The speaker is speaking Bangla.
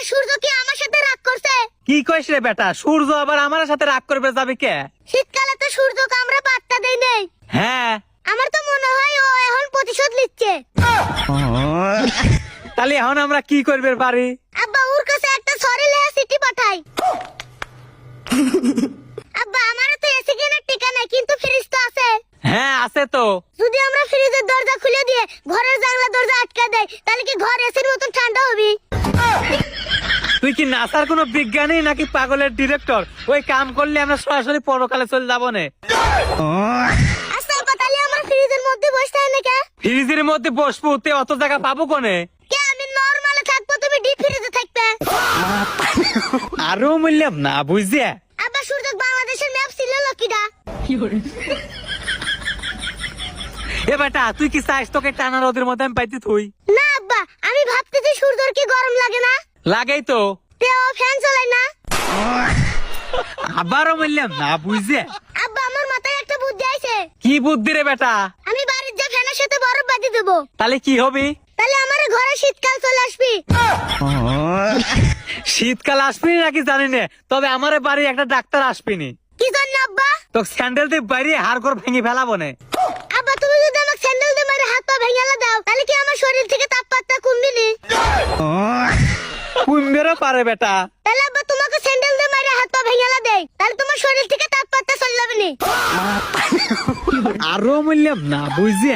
সূর্য কি আমার সাথে রাগ করছে? কি কইস রে বেটা, সূর্য আবার আমার সাথে রাগ করবে যাবে কে? শীতকালে তো সূর্যকে আমরা পাত্তা দেই নাই। হ্যাঁ, আমার তো মনে হয় ও এখন প্রতিশোধ নিচ্ছে। তাহলে এখন আমরা কি করবে পারি? আব্বা ওর কাছে একটা সরি লেখা চিঠি পাঠাই। আব্বা আমার তো এসি কেনার টিকা নাই, কিন্তু ফ্রিজ তো আছে। হ্যাঁ আছে তো। যদি আমরা ফ্রিজের দরজা খুলে দিয়ে ঘরের জানলা দরজা আটকে দেই, তাহলে কি ঘর এসির মতন ঠান্ডা হবে? তুই কি নাসার কোনো বিজ্ঞানী নাকি পাগলের ডিরেক্টর? ওই কাম করলে আমরা সরাসরি পরকালে চলে যাবো না। আচ্ছা আব্বা, তাহলে আমরা ফ্রিজের মধ্যে বসে থাকি না কে? ফ্রিজের মধ্যে বসবো, তে অত জায়গা পাবো কোনে? কে আমি নরমালে থাকবো, তুমি ডিপ ফ্রিজে থাকবে। আরো মূল্যাম না বুঝছে। আব্বা সূর্য বাংলাদেশের ম্যাপ ছিল লকিডা। এ বেটা তুই কি চাস তোকে টানা রোদের মধ্যে আমি পাইতে তুই? না আব্বা, আমি ভাবতেছি সূর্যর কি গরম লাগে না? লাগাই তো। তে ও ফ্যান চালায় না? আবারও মূল্যাম না বুঝছে। আব্বা আমার মাথায় একটা বুদ্ধি আইছে। কি বুদ্ধি রে বেটা? আমি বাড়ির যে ফ্যানের সাথে বরফ বাঁধি দেবো, তাহলে কি হবে? তাহলে আমার ঘরে শীতকাল চলে আসবি। শীতকাল আসবি নাকি জানি না, তবে আমার বাড়ি একটা ডাক্তার আসবিনি। কি জন্য আব্বা? তো স্যান্ডেল দিয়ে বাইরে হাড় করে ভেঙে ফেলাবো না। আব্বা তুমি যদি আমাকে স্যান্ডেল দিয়ে মেরে হাত পা ভেঙে দাও, তাহলে কি আমার শরীর থেকে তাপমাত্রা কমবে নি? কুম্বেরও পারে বেটা। তাহলে আব্বা তোমাকে স্যান্ডেল দিয়ে মেরে হাত পা ভেঙে দেয়, তাহলে তোমার শরীর থেকে তাপমাত্রা চলে যাবে নি? আরো মূল্যাম না বুঝছে।